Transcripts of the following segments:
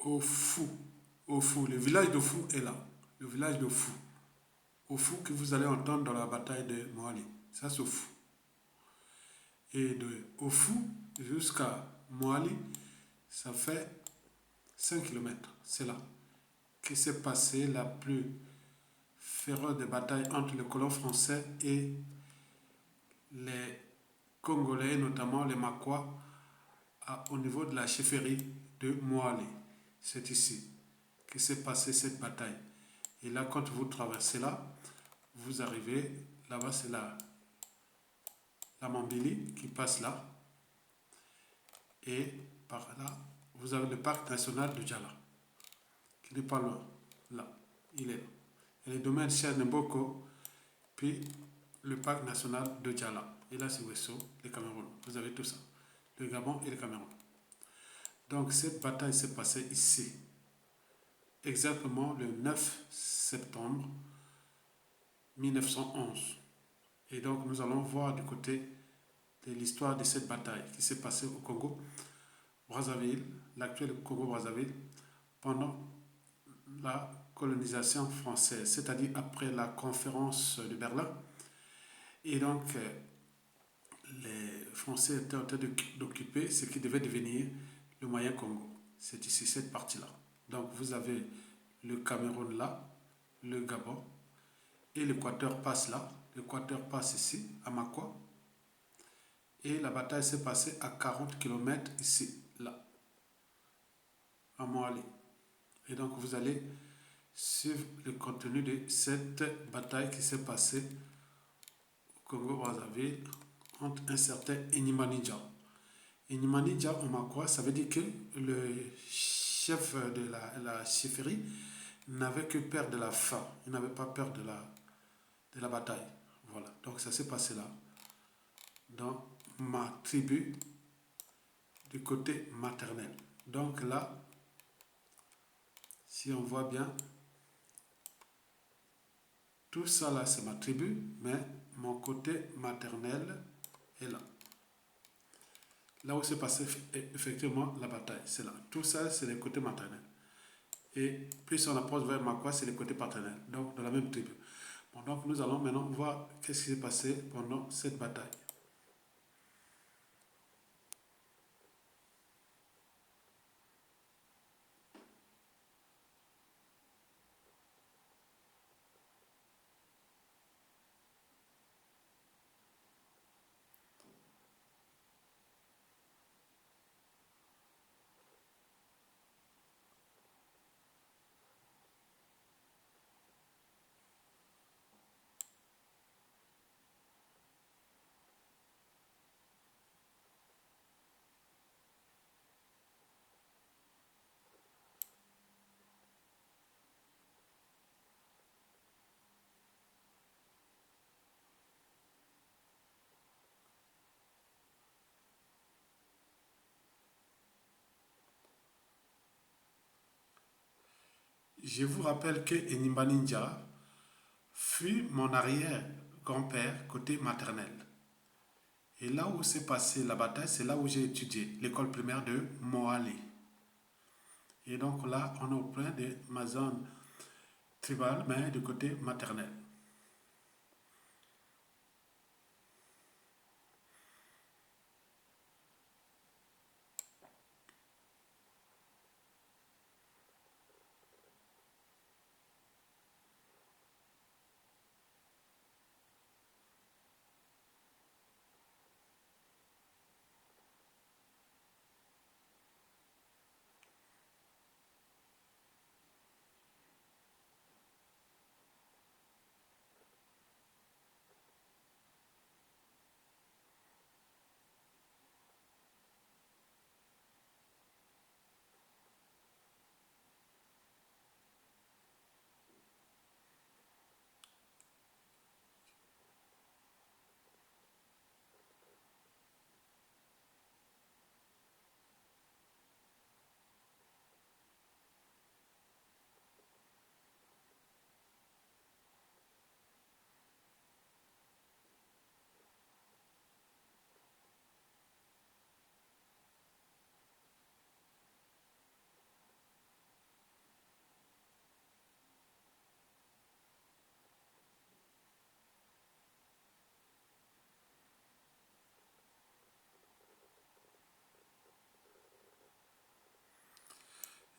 au Fou. Au Fou. Le village de Fou est là. Le village de Fou. Au Fou que vous allez entendre dans la bataille de Moali. Ça, c'est au Fou. Et de au Fou jusqu'à Moali, ça fait 5 kilomètres. C'est là que s'est passée la plus féroce des batailles entre les colons français et les Congolais, notamment les Maquas, au niveau de la chefferie de Moali. C'est ici que s'est passée cette bataille. Et là, quand vous traversez là, vous arrivez, là-bas c'est la Mambili qui passe là. Et par là, vous avez le parc national de Djala, qui n'est pas loin. Là, il est là. Et les domaines Mboko, puis le parc national de Djala. Et là, c'est Wesso, le Cameroun. Vous avez tout ça. Le Gabon et le Cameroun. Donc, cette bataille s'est passée ici, exactement le 9 septembre 1911. Et donc, nous allons voir du côté de l'histoire de cette bataille qui s'est passée au Congo, Brazzaville, l'actuel Congo-Brazzaville, pendant la colonisation française, c'est-à-dire après la conférence de Berlin. Et donc, les Français étaient en train d'occuper ce qui devait devenir le Moyen Congo. C'est ici, cette partie-là. Donc, vous avez le Cameroun là, le Gabon, et l'Équateur passe là. L'Équateur passe ici, à Makwa. Et la bataille s'est passée à 40 kilomètres ici, là, à Moali. Et donc, vous allez suivre le contenu de cette bataille qui s'est passée au Congo-Brazzaville entre un certain Inimanidja. Inimanidja au Makwa, ça veut dire que le chef de la chefferie n'avait que peur de la faim. Il n'avait pas peur de la bataille. Voilà. Donc ça s'est passé là, dans ma tribu, du côté maternel. Donc là, si on voit bien, tout ça là, c'est ma tribu, mais mon côté maternel est là. Là où s'est passée effectivement la bataille, c'est là. Tout ça, c'est le côté maternel. Et plus on approche vers Makwa, c'est le côté paternel. Donc, dans la même tribu. Bon, donc, nous allons maintenant voir qu'est-ce qui s'est passé pendant cette bataille. Je vous rappelle que Enimba Ninja fut mon arrière-grand-père côté maternel. Et là où s'est passée la bataille, c'est là où j'ai étudié, l'école primaire de Moali. Et donc là, on est au point de ma zone tribale, mais du côté maternel.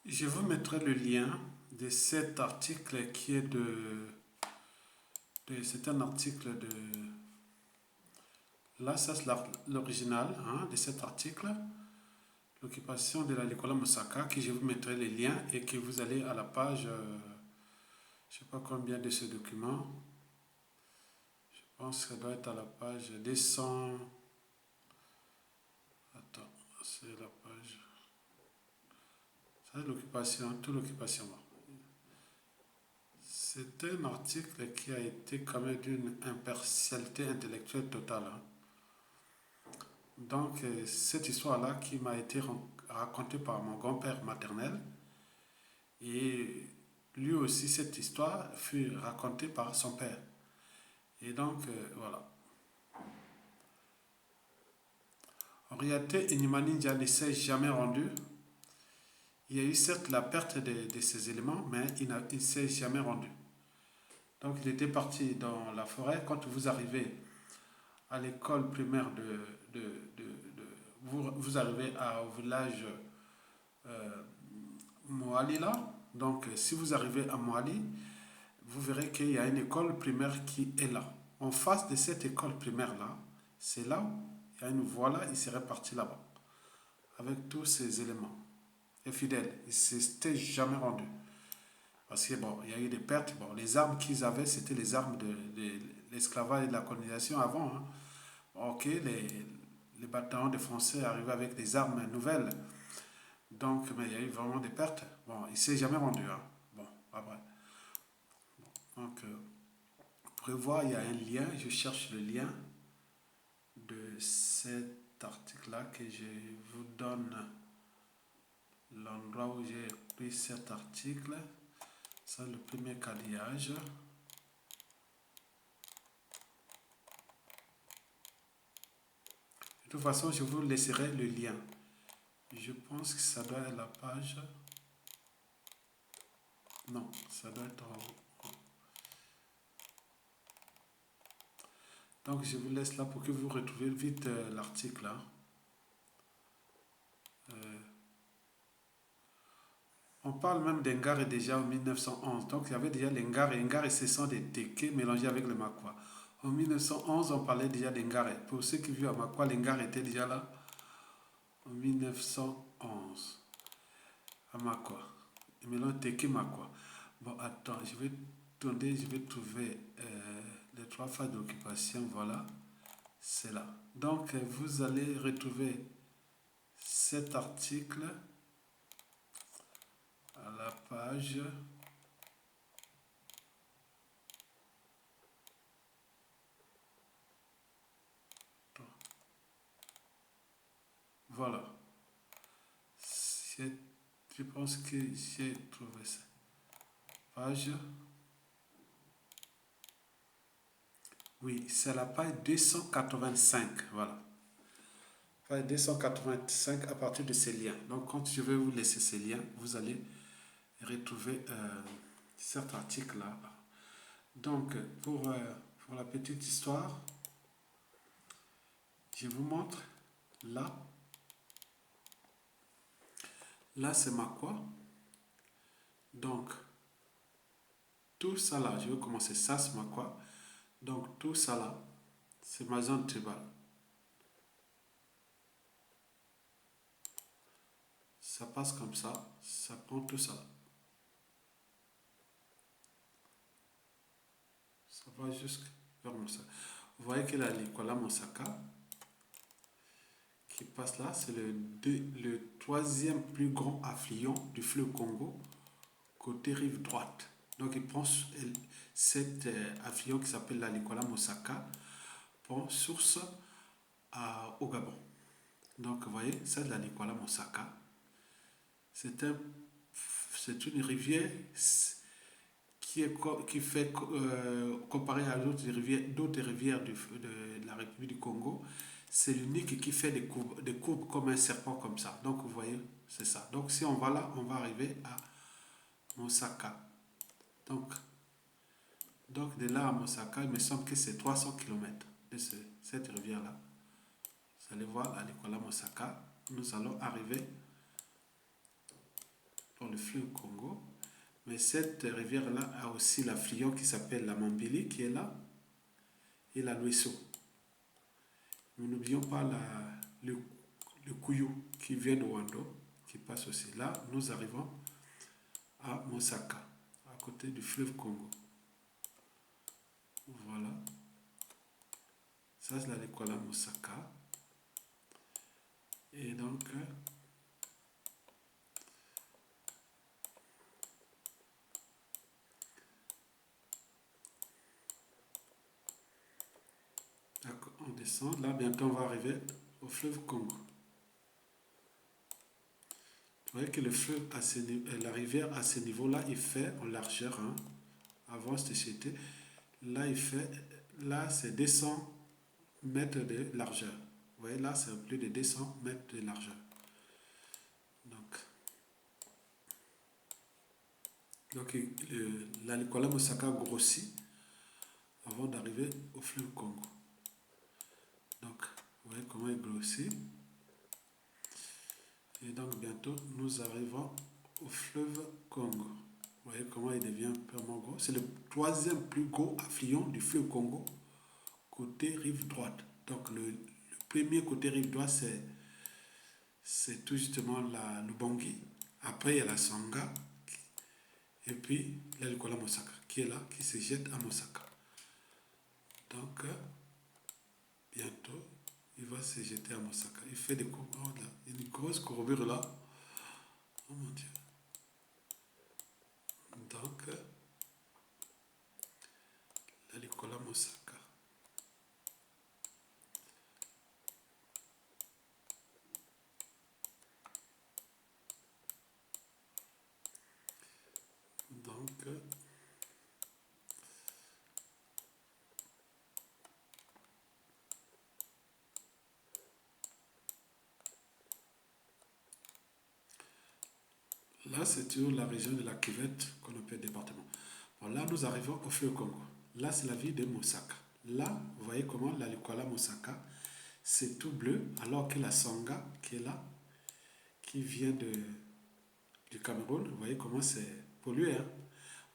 Je vous mettrai le lien de cet article qui est c'est un article de... Là, ça c'est l'original hein, de cet article. L'occupation de la Nicolas Moussaka, que je vous mettrai les liens et que vous allez à la page, je ne sais pas combien de ce document. Je pense que ça doit être à la page 200. Attends, c'est la page. C'est l'occupation, toute l'occupation. C'est un article qui a été quand même d'une impartialité intellectuelle totale. Hein. Donc, cette histoire-là qui m'a été racontée par mon grand-père maternel, et lui aussi, cette histoire fut racontée par son père. Et donc, voilà. En réalité, Inimani Ninja ne s'est jamais rendu. Il y a eu certes la perte de ces éléments, mais il ne s'est jamais rendu. Donc, il était parti dans la forêt. Quand vous arrivez à l'école primaire vous arrivez au village Moali là. Donc, si vous arrivez à Moali, vous verrez qu'il y a une école primaire qui est là. En face de cette école primaire là, c'est là où il y a une voie là, il serait parti là-bas. Avec tous ces éléments. Et fidèle, il ne s'était jamais rendu. Parce que bon, il y a eu des pertes. Bon, les armes qu'ils avaient, c'était les armes de l'esclavage et de la colonisation avant. Hein. Ok, les bataillons de Français arrivaient avec des armes nouvelles. Donc, mais il y a eu vraiment des pertes. Bon, il ne s'est jamais rendu. Hein. Bon, après. Donc, vous pouvez voir, il y a un lien. Je cherche le lien de cet article-là que je vous donne l'endroit où j'ai pris cet article. C'est le premier quadrillage. De toute façon, je vous laisserai le lien. Je pense que ça doit être la page. Non, ça doit être en haut. Donc, je vous laisse là pour que vous retrouviez vite l'article. Hein. On parle même d'Engare déjà en 1911. Donc, il y avait déjà l'Engare. Engare, ce sont des Teke mélangés avec le Makwa. En 1911, on parlait déjà d'Engare. Pour ceux qui vivent à Makwa, l'Engare était déjà là en 1911. À Makwa. Et maintenant, Teke Makwa. Bon, attends, je vais tourner, je vais trouver les 3 phases d'occupation. Voilà, c'est là. Donc, vous allez retrouver cet article à la page. Voilà. Je pense que j'ai trouvé ça. Page. Oui, c'est la page 285. Voilà. Page 285 à partir de ces liens. Donc, quand je vais vous laisser ces liens, vous allez retrouver cet article-là. Donc, pour la petite histoire, je vous montre là. Là, c'est Makwa. Donc, tout ça là, je vais commencer ça, c'est Makwa. Donc, tout ça là, c'est ma zone tribale. Ça passe comme ça prend tout ça. Ça va jusqu'à vers Moussaka. Vous voyez qu'il y a l'Ikola Moussaka qui passe là, c'est le 3e plus grand affluent du fleuve Congo, côté rive droite. Donc il prend cet affluent qui s'appelle la Nicolas Moussaka, prend source au Gabon. Donc vous voyez, c'est la Nicolas Moussaka. C'est une rivière qui fait comparé à d'autres rivières de la République du Congo, c'est l'unique qui fait des courbes comme un serpent comme ça. Donc vous voyez, c'est ça. Donc si on va là, on va arriver à Moussaka. Donc de là à Moussaka, il me semble que c'est 300 km de cette rivière-là. Vous allez voir à l'école à Moussaka, nous allons arriver dans le fleuve Congo. Mais cette rivière-là a aussi l'affluent qui s'appelle la Mambili qui est là et la Lueso. Nous n'oublions pas le Kouyou qui vient de Wando, qui passe aussi. Là, nous arrivons à Mosaka, à côté du fleuve Congo. Voilà. Ça, c'est la Likola Mosaka. Et donc, on descend. Là, bientôt, on va arriver au fleuve Congo. Vous voyez que le fleuve, la rivière à ce niveau-là, il fait en largeur, hein, avant c'était, là, là, c'est 200 mètres de largeur. Vous voyez, là, c'est plus de 200 mètres de largeur. Donc la Likola Mosaka grossit avant d'arriver au fleuve Congo. Donc, vous voyez comment il grossit. Et donc, bientôt, nous arrivons au fleuve Congo. Vous voyez comment il devient vraiment gros. C'est le troisième plus gros affluent du fleuve Congo, côté rive droite. Donc, le premier côté rive droite, c'est tout justement la Lubangui. Après, il y a la Sanga. Et puis, la Likola Mosaka, qui est là, qui se jette à Mosaka. Donc, bientôt, il va se jeter à Mosaka. Il fait des courbures là. Une grosse courbure là. Oh mon Dieu. Donc, la Likola Mosaka. Donc, là, c'est toujours la région de la cuvette qu'on appelle département. Bon, là, nous arrivons au fleuve Congo. Là, c'est la ville de Mosaka. Là, vous voyez comment la Likola Mosaka, c'est tout bleu, alors que la Sanga, qui est là, qui vient du Cameroun, vous voyez comment c'est pollué. Hein?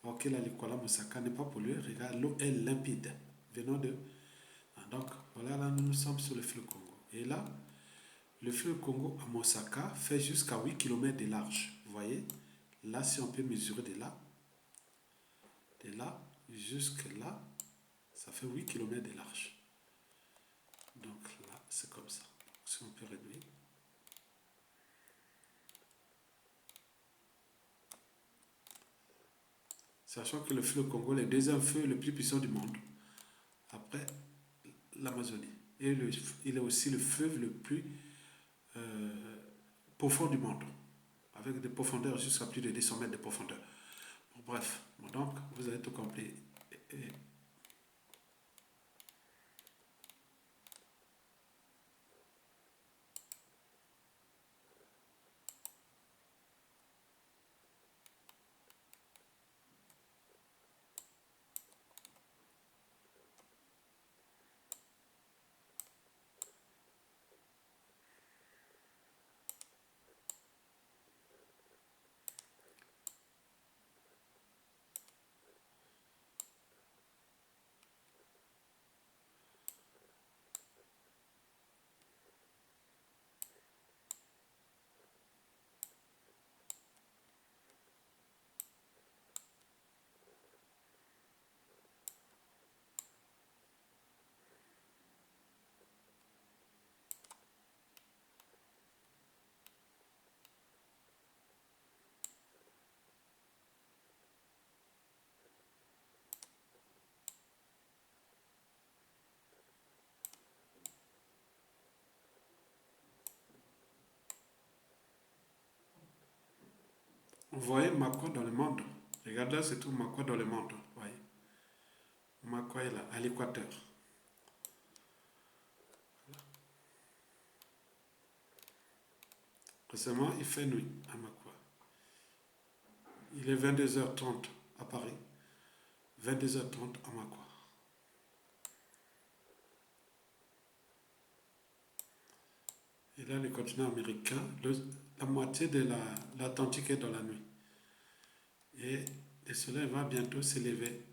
Alors que la Likola Mosaka n'est pas polluée. Regarde, l'eau est limpide. Venant de. Donc, voilà, là, nous sommes sur le fleuve Congo. Et là, le fleuve Congo à Mosaka fait jusqu'à 8 km de large. Vous voyez? Là, si on peut mesurer de là jusque là, ça fait 8 km de large. Donc là, c'est comme ça. Si on peut réduire. Sachant que le fleuve Congo est le deuxième fleuve le plus puissant du monde, après l'Amazonie. Et il est aussi le fleuve le plus profond du monde, avec des profondeurs jusqu'à plus de 200 mètres de profondeur. Bon, bref, donc vous avez tout compris. Et vous voyez Makwa dans le monde. Regardez là, c'est tout Makwa dans le monde. Vous voyez. Makwa est là, à l'équateur. Récemment, il fait nuit à Makwa. Il est 22h30 à Paris, 22h30 à Makwa. Et là, le continent américain, la moitié de l'Atlantique est dans la nuit. Et le soleil va bientôt s'élever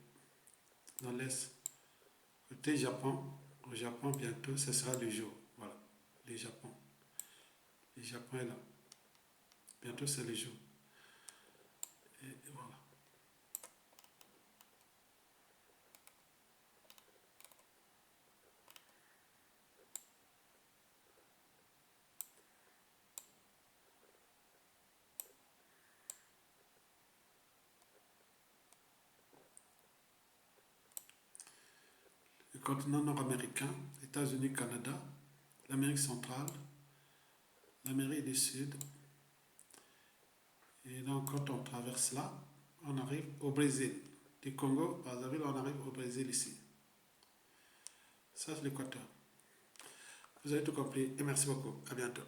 dans l'est. Côté Japon, au Japon, bientôt, ce sera le jour. Voilà, le Japon. Le Japon est là. Bientôt, c'est le jour. Et voilà. Le continent nord-américain, États-Unis, Canada, l'Amérique centrale, l'Amérique du Sud. Et donc, quand on traverse là, on arrive au Brésil. Du Congo, Brazzaville, on arrive au Brésil ici. Ça, c'est l'équateur. Vous avez tout compris et merci beaucoup. À bientôt.